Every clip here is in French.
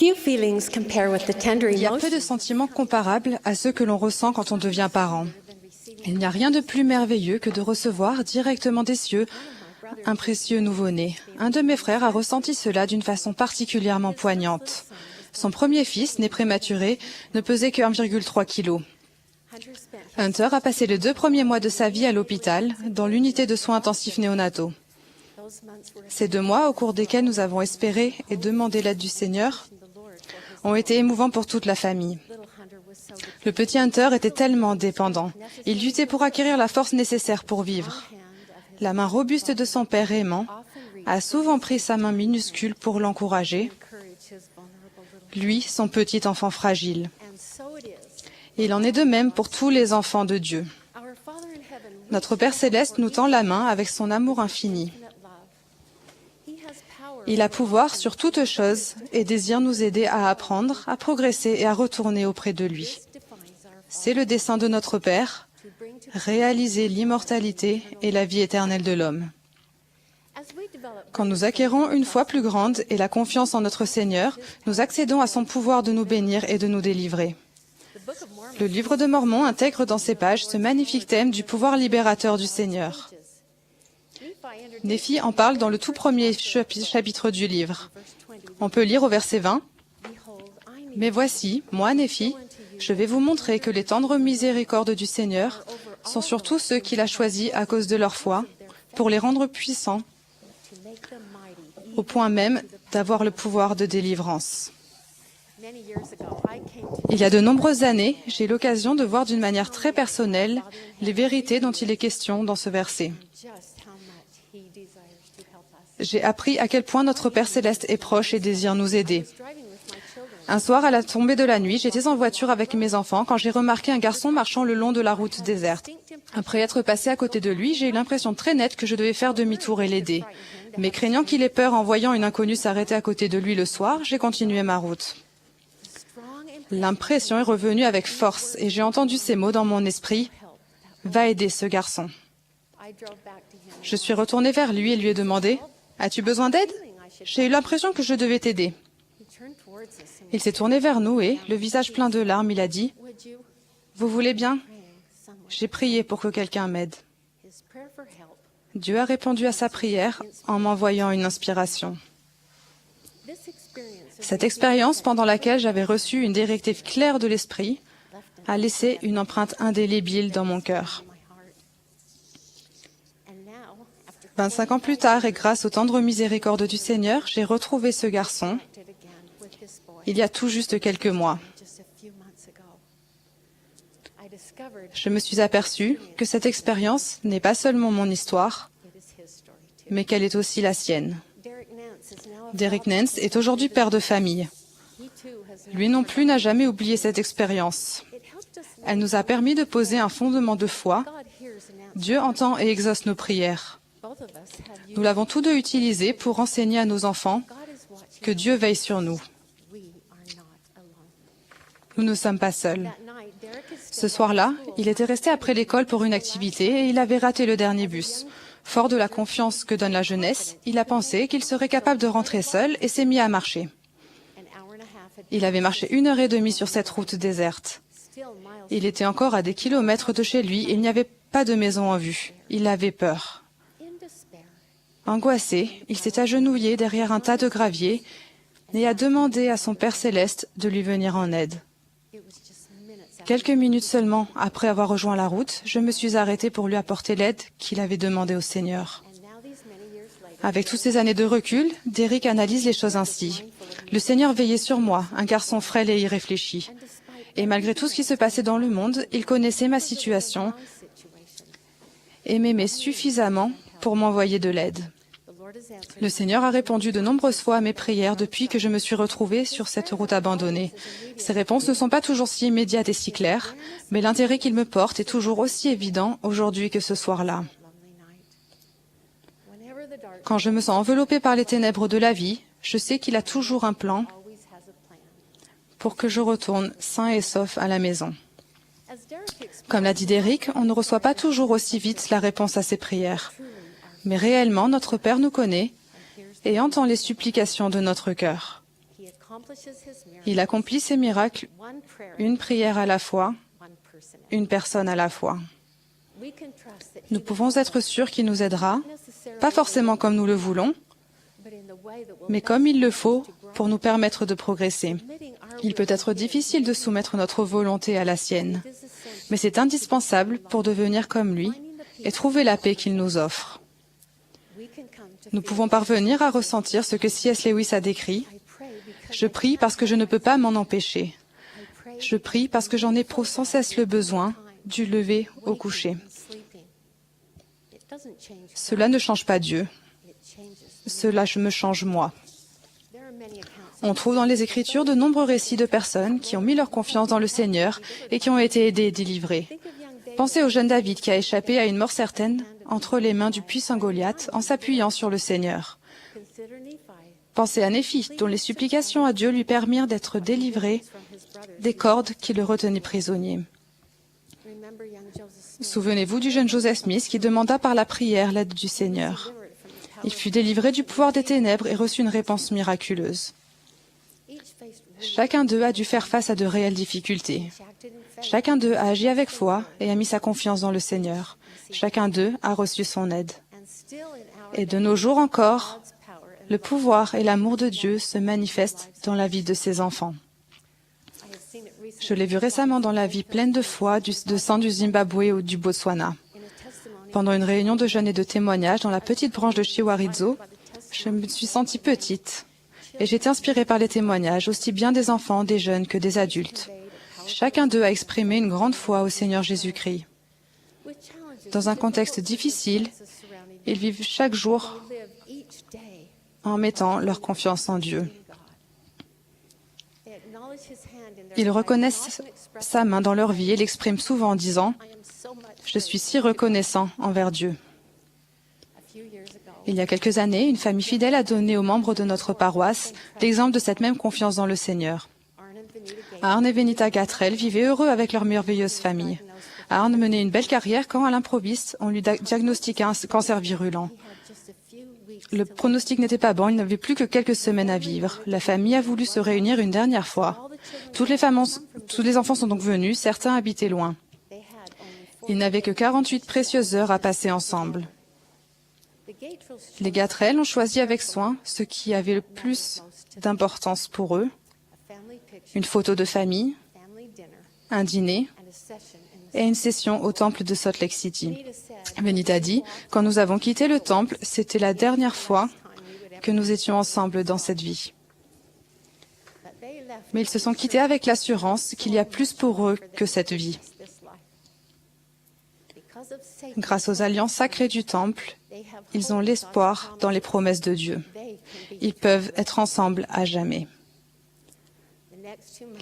Il y a peu de sentiments comparables à ceux que l'on ressent quand on devient parent. Il n'y a rien de plus merveilleux que de recevoir directement des cieux un précieux nouveau-né. Un de mes frères a ressenti cela d'une façon particulièrement poignante. Son premier fils, né prématuré, ne pesait que 1,3 kg. Hunter a passé les 2 premiers mois de sa vie à l'hôpital, dans l'unité de soins intensifs néonataux. Ces 2 mois, au cours desquels nous avons espéré et demandé l'aide du Seigneur, ont été émouvants pour toute la famille. Le petit Hunter était tellement dépendant. Il luttait pour acquérir la force nécessaire pour vivre. La main robuste de son père aimant a souvent pris sa main minuscule pour l'encourager, lui, son petit enfant fragile. Il en est de même pour tous les enfants de Dieu. Notre Père céleste nous tend la main avec son amour infini. Il a pouvoir sur toute chose et désire nous aider à apprendre, à progresser et à retourner auprès de lui. C'est le dessein de notre Père, réaliser l'immortalité et la vie éternelle de l'homme. Quand nous acquérons une foi plus grande et la confiance en notre Seigneur, nous accédons à son pouvoir de nous bénir et de nous délivrer. Le livre de Mormon intègre dans ses pages ce magnifique thème du pouvoir libérateur du Seigneur. Néphi en parle dans le tout premier chapitre du livre. On peut lire au verset 20. « Mais voici, moi, Néphi, je vais vous montrer que les tendres miséricordes du Seigneur sont sur tous ceux qu'il a choisis à cause de leur foi, pour les rendre puissants, au point même d'avoir le pouvoir de délivrance. » Il y a de nombreuses années, j'ai eu l'occasion de voir d'une manière très personnelle les vérités dont il est question dans ce verset. J'ai appris à quel point notre Père céleste est proche et désire nous aider. Un soir, à la tombée de la nuit, j'étais en voiture avec mes enfants quand j'ai remarqué un garçon marchant le long de la route déserte. Après être passé à côté de lui, j'ai eu l'impression très nette que je devais faire demi-tour et l'aider. Mais craignant qu'il ait peur en voyant une inconnue s'arrêter à côté de lui le soir, j'ai continué ma route. L'impression est revenue avec force et j'ai entendu ces mots dans mon esprit. « Va aider ce garçon. » Je suis retournée vers lui et lui ai demandé « As-tu besoin d'aide ? J'ai eu l'impression que je devais t'aider. » Il s'est tourné vers nous et, le visage plein de larmes, il a dit « Vous voulez bien ? J'ai prié pour que quelqu'un m'aide. » Dieu a répondu à sa prière en m'envoyant une inspiration. Cette expérience, pendant laquelle j'avais reçu une directive claire de l'Esprit, a laissé une empreinte indélébile dans mon cœur. 25 ans plus tard, et grâce aux tendres miséricordes du Seigneur, j'ai retrouvé ce garçon il y a tout juste quelques mois. Je me suis aperçue que cette expérience n'est pas seulement mon histoire, mais qu'elle est aussi la sienne. Derek Nance est aujourd'hui père de famille. Lui non plus n'a jamais oublié cette expérience. Elle nous a permis de poser un fondement de foi. Dieu entend et exauce nos prières. Nous l'avons tous deux utilisé pour enseigner à nos enfants que Dieu veille sur nous. Nous ne sommes pas seuls. Ce soir-là, il était resté après l'école pour une activité et il avait raté le dernier bus. Fort de la confiance que donne la jeunesse, il a pensé qu'il serait capable de rentrer seul et s'est mis à marcher. Il avait marché 1h30 sur cette route déserte. Il était encore à des kilomètres de chez lui et il n'y avait pas de maison en vue. Il avait peur. Angoissé, il s'est agenouillé derrière un tas de gravier et a demandé à son Père céleste de lui venir en aide. Quelques minutes seulement après avoir rejoint la route, je me suis arrêtée pour lui apporter l'aide qu'il avait demandée au Seigneur. Avec toutes ces années de recul, Derek analyse les choses ainsi. Le Seigneur veillait sur moi, un garçon frêle et irréfléchi. Et malgré tout ce qui se passait dans le monde, il connaissait ma situation et m'aimait suffisamment pour m'envoyer de l'aide. Le Seigneur a répondu de nombreuses fois à mes prières depuis que je me suis retrouvée sur cette route abandonnée. Ces réponses ne sont pas toujours si immédiates et si claires, mais l'intérêt qu'il me porte est toujours aussi évident aujourd'hui que ce soir-là. Quand je me sens enveloppée par les ténèbres de la vie, je sais qu'il a toujours un plan pour que je retourne sain et sauf à la maison. Comme l'a dit Derek, on ne reçoit pas toujours aussi vite la réponse à ses prières. Mais réellement, notre Père nous connaît et entend les supplications de notre cœur. Il accomplit ses miracles une prière à la fois, une personne à la fois. Nous pouvons être sûrs qu'il nous aidera, pas forcément comme nous le voulons, mais comme il le faut pour nous permettre de progresser. Il peut être difficile de soumettre notre volonté à la sienne, mais c'est indispensable pour devenir comme lui et trouver la paix qu'il nous offre. Nous pouvons parvenir à ressentir ce que C.S. Lewis a décrit. Je prie parce que je ne peux pas m'en empêcher. Je prie parce que j'en éprouve sans cesse le besoin, du lever au coucher. Cela ne change pas Dieu. Cela me change moi. On trouve dans les Écritures de nombreux récits de personnes qui ont mis leur confiance dans le Seigneur et qui ont été aidées et délivrées. Pensez au jeune David qui a échappé à une mort certaine entre les mains du puissant Goliath en s'appuyant sur le Seigneur. Pensez à Néphi, dont les supplications à Dieu lui permirent d'être délivré des cordes qui le retenaient prisonnier. Souvenez-vous du jeune Joseph Smith qui demanda par la prière l'aide du Seigneur. Il fut délivré du pouvoir des ténèbres et reçut une réponse miraculeuse. Chacun d'eux a dû faire face à de réelles difficultés. Chacun d'eux a agi avec foi et a mis sa confiance dans le Seigneur. Chacun d'eux a reçu son aide. Et de nos jours encore, le pouvoir et l'amour de Dieu se manifestent dans la vie de ses enfants. Je l'ai vu récemment dans la vie pleine de foi de sang du Zimbabwe ou du Botswana. Pendant une réunion de jeunes et de témoignages dans la petite branche de Chiwaridzo, je me suis sentie petite et j'ai été inspirée par les témoignages, aussi bien des enfants, des jeunes que des adultes. Chacun d'eux a exprimé une grande foi au Seigneur Jésus-Christ. Dans un contexte difficile, ils vivent chaque jour en mettant leur confiance en Dieu. Ils reconnaissent sa main dans leur vie et l'expriment souvent en disant « Je suis si reconnaissant envers Dieu ». Il y a quelques années, une famille fidèle a donné aux membres de notre paroisse l'exemple de cette même confiance dans le Seigneur. Arne et Venita Gatrell vivaient heureux avec leur merveilleuse famille. Arne menait une belle carrière quand, à l'improviste, on lui diagnostiqua un cancer virulent. Le pronostic n'était pas bon, il n'avait plus que quelques semaines à vivre. La famille a voulu se réunir une dernière fois. Tous les enfants sont donc venus, certains habitaient loin. Ils n'avaient que 48 précieuses heures à passer ensemble. Les Gatrell ont choisi avec soin ce qui avait le plus d'importance pour eux, une photo de famille, un dîner et une session au temple de Salt Lake City. Venita dit, quand nous avons quitté le temple, c'était la dernière fois que nous étions ensemble dans cette vie. Mais ils se sont quittés avec l'assurance qu'il y a plus pour eux que cette vie. Grâce aux alliances sacrées du temple, ils ont l'espoir dans les promesses de Dieu. Ils peuvent être ensemble à jamais.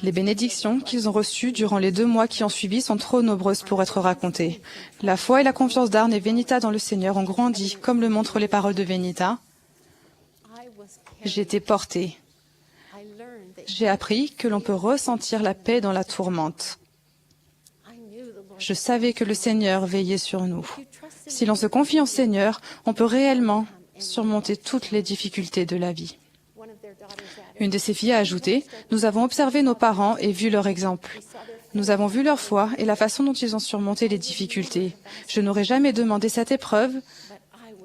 Les bénédictions qu'ils ont reçues durant les 2 mois qui ont suivi sont trop nombreuses pour être racontées. La foi et la confiance d'Arne et Venita dans le Seigneur ont grandi, comme le montrent les paroles de Venita. J'ai été portée. J'ai appris que l'on peut ressentir la paix dans la tourmente. Je savais que le Seigneur veillait sur nous. Si l'on se confie au Seigneur, on peut réellement surmonter toutes les difficultés de la vie. Une de ses filles a ajouté, « Nous avons observé nos parents et vu leur exemple. Nous avons vu leur foi et la façon dont ils ont surmonté les difficultés. Je n'aurais jamais demandé cette épreuve,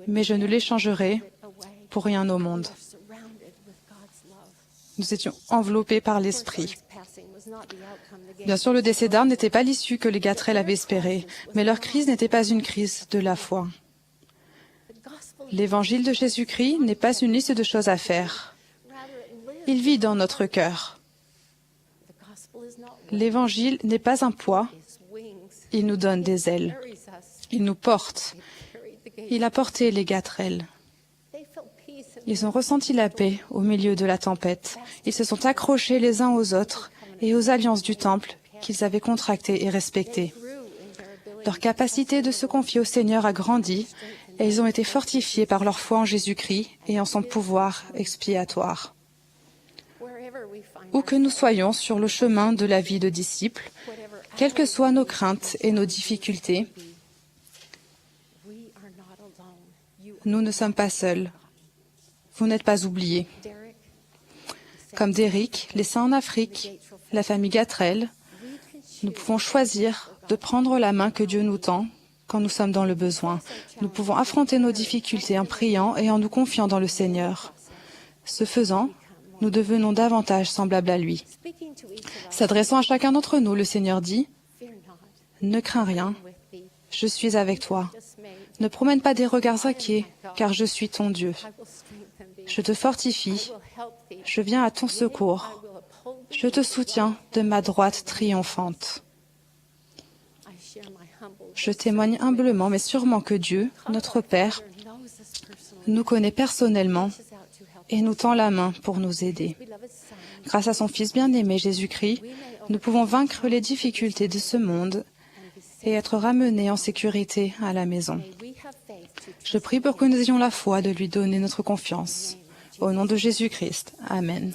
mais je ne l'échangerai pour rien au monde. » Nous étions enveloppés par l'Esprit. Bien sûr, le décès d'Arne n'était pas l'issue que les Gatrell avaient espérée, mais leur crise n'était pas une crise de la foi. L'évangile de Jésus-Christ n'est pas une liste de choses à faire. Il vit dans notre cœur. L'évangile n'est pas un poids, il nous donne des ailes. Il nous porte. Il a porté les Gatrell. Ils ont ressenti la paix au milieu de la tempête. Ils se sont accrochés les uns aux autres et aux alliances du temple qu'ils avaient contractées et respectées. Leur capacité de se confier au Seigneur a grandi et ils ont été fortifiés par leur foi en Jésus-Christ et en son pouvoir expiatoire. Où que nous soyons sur le chemin de la vie de disciples, quelles que soient nos craintes et nos difficultés, nous ne sommes pas seuls. Vous n'êtes pas oubliés. comme Derrick, laissé en Afrique, la famille Gatrell, nous pouvons choisir de prendre la main que Dieu nous tend quand nous sommes dans le besoin. Nous pouvons affronter nos difficultés en priant et en nous confiant dans le Seigneur. Ce faisant, nous devenons davantage semblables à lui. S'adressant à chacun d'entre nous, le Seigneur dit, « Ne crains rien, je suis avec toi. Ne promène pas des regards inquiets, car je suis ton Dieu. Je te fortifie, je viens à ton secours. Je te soutiens de ma droite triomphante. » Je témoigne humblement, mais sûrement que Dieu, notre Père, nous connaît personnellement et nous tend la main pour nous aider. Grâce à son Fils bien-aimé Jésus-Christ, nous pouvons vaincre les difficultés de ce monde et être ramenés en sécurité à la maison. Je prie pour que nous ayons la foi de lui donner notre confiance. Au nom de Jésus-Christ. Amen.